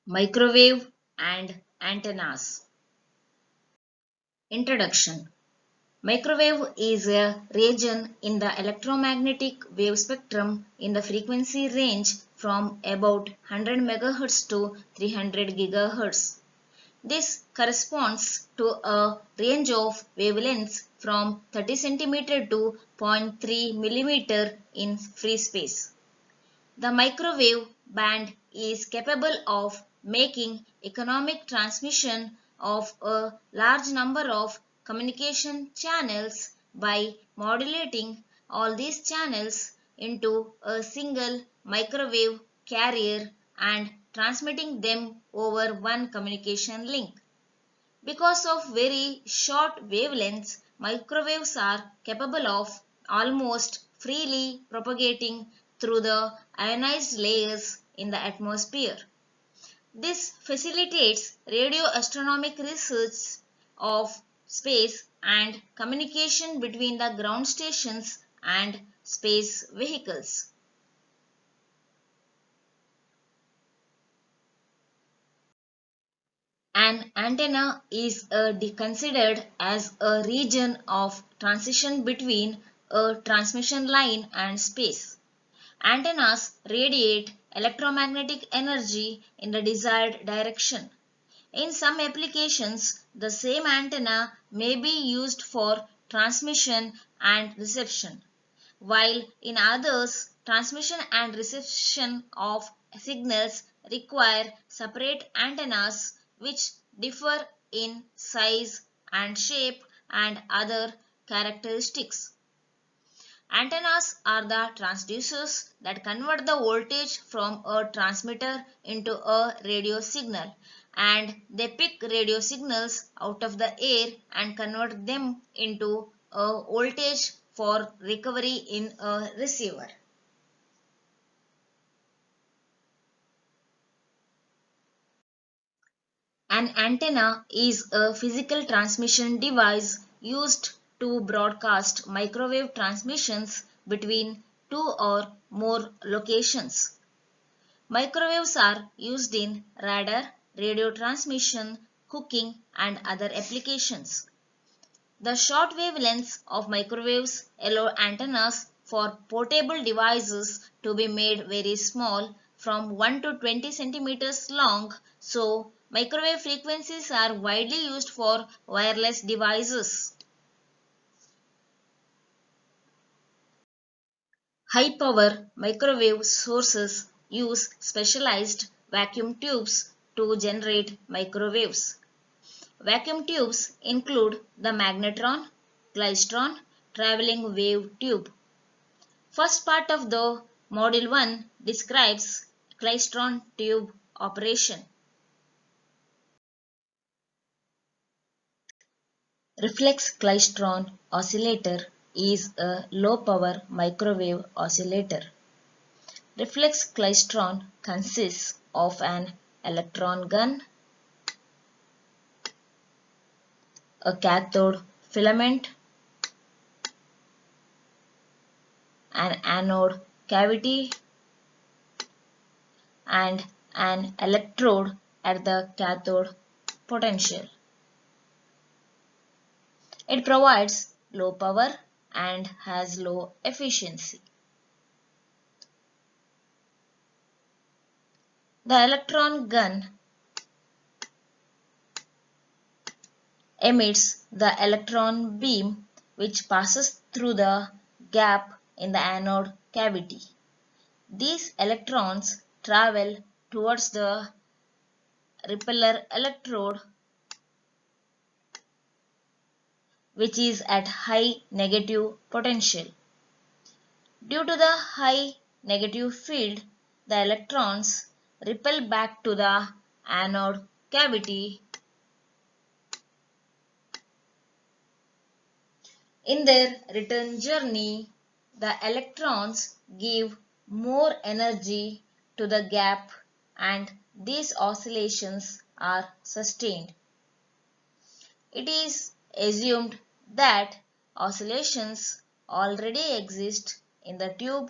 Microwave and antennas. Introduction. Microwave is a region in the electromagnetic wave spectrum in the frequency range from about 100 MHz to 300 GHz. This corresponds to a range of wavelengths from 30 cm to zero point 0.3 mm in free space. The microwave band is capable of making economic transmission of a large number of communication channels by modulating all these channels into a single microwave carrier and transmitting them over one communication link. Because of very short wavelengths, microwaves are capable of almost freely propagating through the ionized layers in the atmosphere. This facilitates radio astronomic research of space and communication between the ground stations and space vehicles. An antenna is considered as a region of transition between a transmission line and space. Antennas radiate electromagnetic energy in the desired direction. In some applications, the same antenna may be used for transmission and reception, while in others, transmission and reception of signals require separate antennas which differ in size and shape and other characteristics. Antennas are the transducers that convert the voltage from a transmitter into a radio signal, and they pick radio signals out of the air and convert them into a voltage for recovery in a receiver. An antenna is a physical transmission device used to broadcast microwave transmissions between two or more locations. Microwaves are used in radar, radio transmission, cooking, and other applications. The short wavelengths of microwaves allow antennas for portable devices to be made very small, from 1 to 20 centimeters long, so microwave frequencies are widely used for wireless devices. High power microwave sources use specialized vacuum tubes to generate microwaves. Vacuum tubes include the magnetron, klystron, traveling wave tube. First part of the Module 1 describes klystron tube operation. Reflex klystron oscillator is a low-power microwave oscillator. Reflex klystron consists of an electron gun, a cathode filament, an anode cavity, and an electrode at the cathode potential. It provides low power and has low efficiency. The electron gun emits the electron beam which passes through the gap in the anode cavity. These electrons travel towards the repeller electrode, which is at high negative potential. Due to the high negative field, the electrons repel back to the anode cavity. In their return journey, the electrons give more energy to the gap and these oscillations are sustained. It is assumed that oscillations already exist in the tube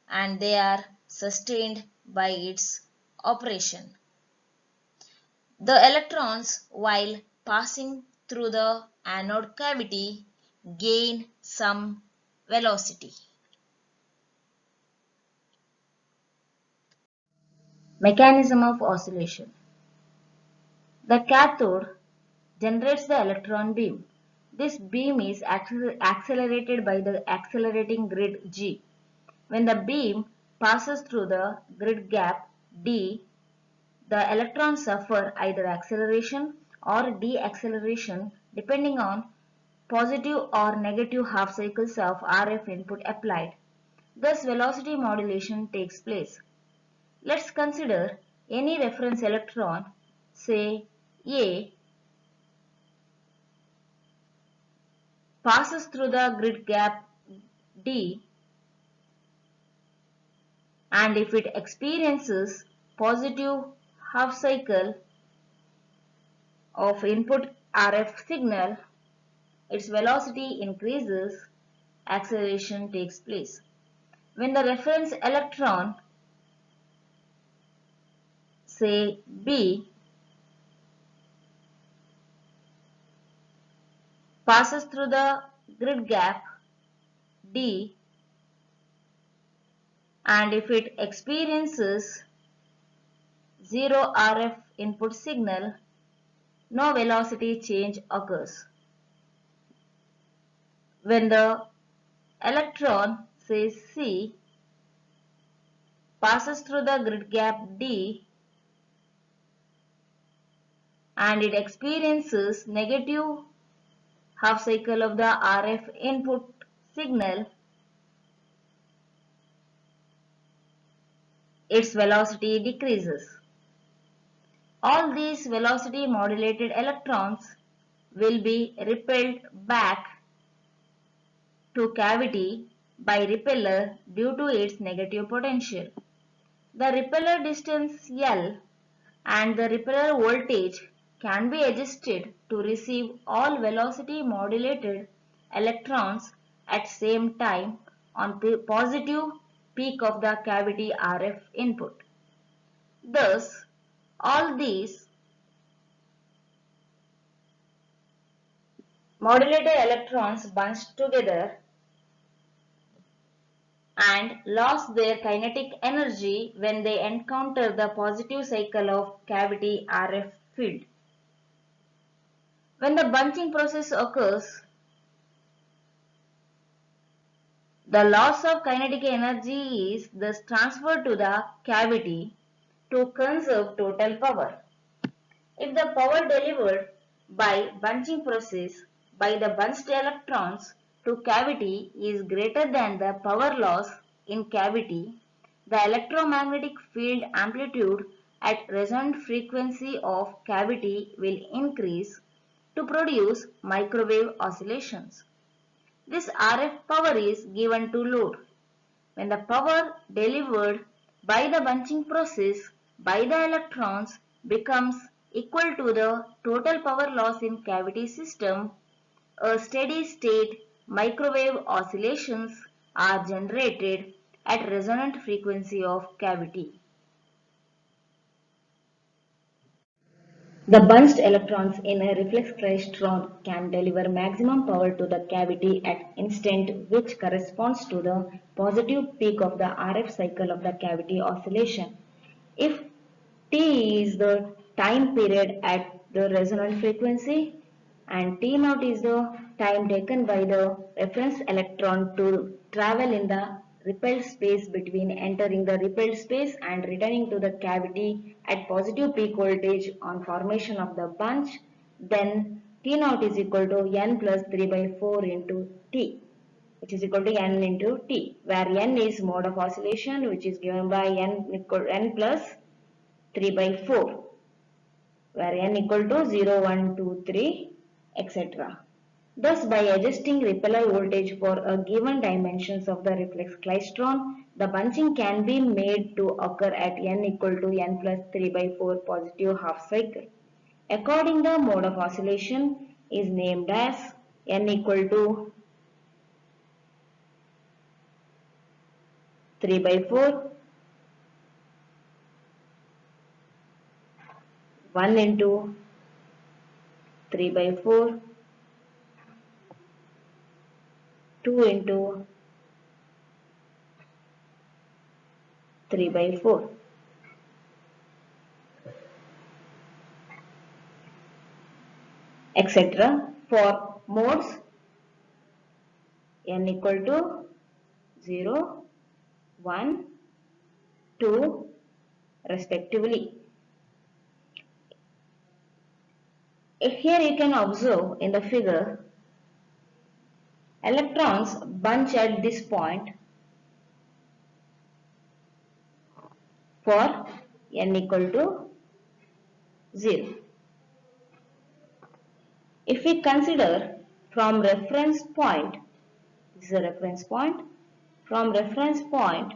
and they are sustained by its operation. The electrons, while passing through the anode cavity, gain some velocity. Mechanism of oscillation. The cathode generates the electron beam. This beam is accelerated by the accelerating grid G. When the beam passes through the grid gap D, the electrons suffer either acceleration or deceleration depending on positive or negative half cycles of RF input applied. Thus, velocity modulation takes place. Let's consider any reference electron, say A, passes through the grid gap D, and if it experiences positive half cycle of input RF signal, its velocity increases, acceleration takes place. When the reference electron, say B, passes through the grid gap D, and if it experiences zero RF input signal, no velocity change occurs. When the electron, say C, passes through the grid gap D and it experiences negative half cycle of the RF input signal, its velocity decreases. All these velocity modulated electrons will be repelled back to cavity by repeller due to its negative potential. The repeller distance L and the repeller voltage can be adjusted to receive all velocity modulated electrons at same time on the positive peak of the cavity RF input. Thus, all these modulated electrons bunched together and lost their kinetic energy when they encounter the positive cycle of cavity RF field. When the bunching process occurs, the loss of kinetic energy is thus transferred to the cavity to conserve total power. If the power delivered by bunching process by the bunched electrons to cavity is greater than the power loss in cavity, the electromagnetic field amplitude at resonant frequency of cavity will increase to produce microwave oscillations. This RF power is given to load. When the power delivered by the bunching process by the electrons becomes equal to the total power loss in cavity system, a steady state microwave oscillations are generated at resonant frequency of cavity. The bunched electrons in a reflex klystron can deliver maximum power to the cavity at instant which corresponds to the positive peak of the RF cycle of the cavity oscillation. If T is the time period at the resonant frequency and T naught is the time taken by the reference electron to travel in the repelled space between entering the repelled space and returning to the cavity at positive peak voltage on formation of the bunch, then T naught is equal to N plus 3 by 4 into T, which is equal to N into T, where N is mode of oscillation, which is given by N plus 3 by 4, where N equal to 0, 1, 2, 3, etc. Thus, by adjusting repeller voltage for a given dimensions of the reflex klystron, the bunching can be made to occur at N equal to N plus 3 by 4 positive half cycle. According the mode of oscillation, is named as n equal to 3 by 4, 1 into 3 by 4, 2 into 3 by 4. Etc. For modes n equal to 0, 1, 2 respectively. Here you can observe in the figure, electrons bunch at this point for n equal to 0. If we consider from reference point, this is a reference point, from reference point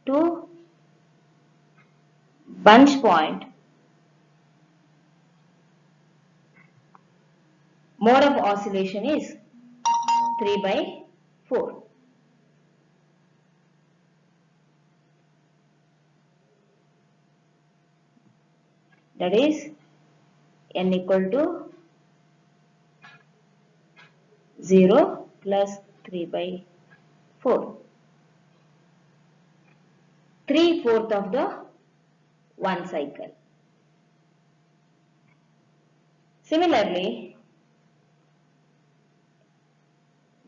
to bunch point, mode of oscillation is 3 by 4. That is n equal to 0 plus 3 by 4. 3/4 of the one cycle. Similarly,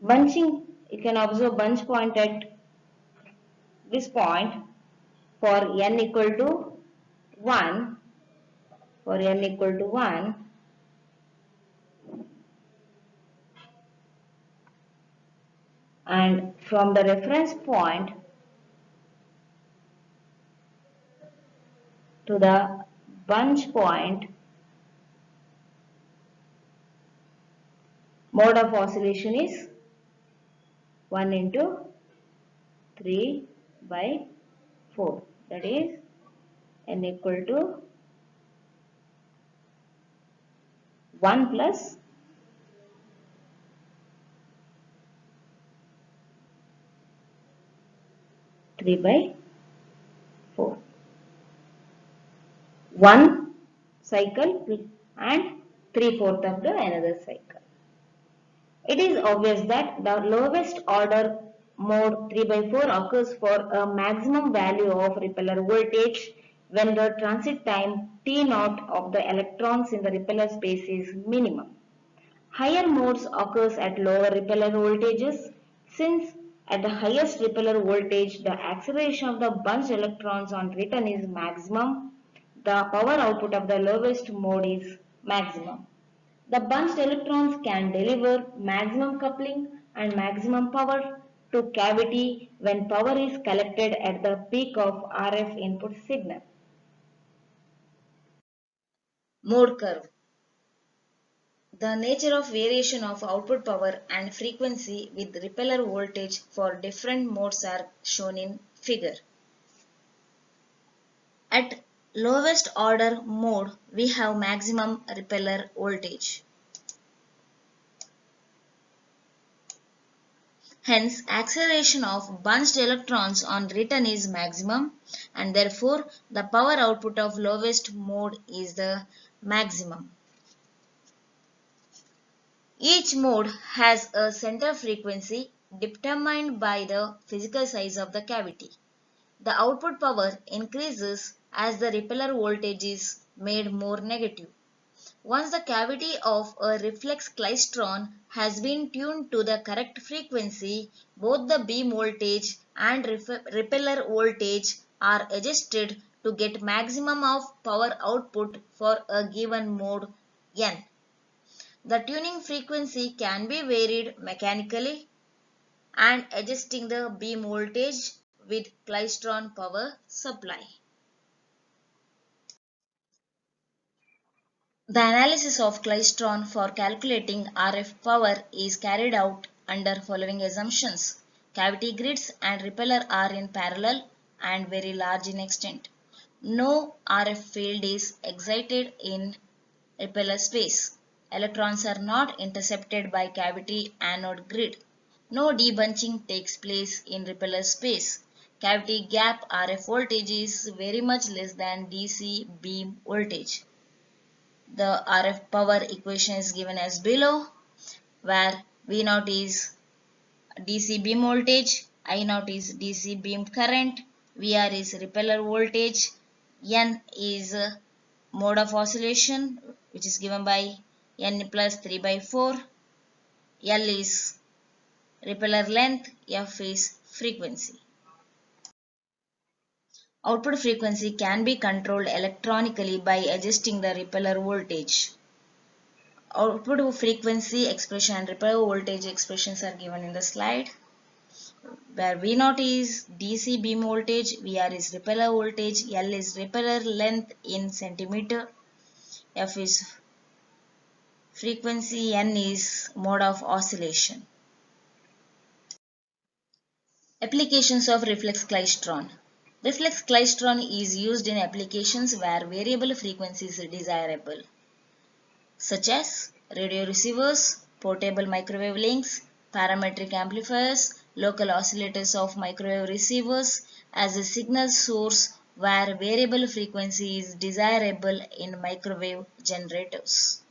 bunching, you can observe bunch point at this point for n equal to 1, for n equal to 1, and from the reference point to the bunch point, mode of oscillation is 1 into 3 by 4. That is n equal to 1 plus 3 by 4. One cycle and 3/4 of the another cycle. It is obvious that the lowest order mode 3 by 4 occurs for a maximum value of repeller voltage when the transit time T0 of the electrons in the repeller space is minimum. Higher modes occurs at lower repeller voltages since at the highest repeller voltage the acceleration of the bunched electrons on return is maximum. The power output of the lowest mode is maximum. The bunched electrons can deliver maximum coupling and maximum power to cavity when power is collected at the peak of RF input signal. Mode curve. The nature of variation of output power and frequency with repeller voltage for different modes are shown in figure. At lowest order mode, we have maximum repeller voltage. Hence, acceleration of bunched electrons on return is maximum and therefore the power output of lowest mode is the maximum. Each mode has a center frequency determined by the physical size of the cavity. The output power increases as the repeller voltage is made more negative. Once the cavity of a reflex klystron has been tuned to the correct frequency, both the beam voltage and repeller voltage are adjusted to get maximum of power output for a given mode n. The tuning frequency can be varied mechanically and adjusting the beam voltage with klystron power supply. The analysis of klystron for calculating RF power is carried out under following assumptions. Cavity grids and repeller are in parallel and very large in extent. No RF field is excited in repeller space. Electrons are not intercepted by cavity anode grid. No debunching takes place in repeller space. Cavity gap RF voltage is very much less than DC beam voltage. The RF power equation is given as below, where V0 is DC beam voltage, I0 is DC beam current, VR is repeller voltage, N is mode of oscillation, which is given by N plus 3 by 4, L is repeller length, F is frequency. Output frequency can be controlled electronically by adjusting the repeller voltage. Output frequency expression and repeller voltage expressions are given in the slide, where V0 is DC beam voltage, VR is repeller voltage, L is repeller length in centimeter, F is frequency, N is mode of oscillation. Applications of reflex klystron. Reflex klystron is used in applications where variable frequency is desirable, such as radio receivers, portable microwave links, parametric amplifiers, local oscillators of microwave receivers as a signal source where variable frequency is desirable in microwave generators.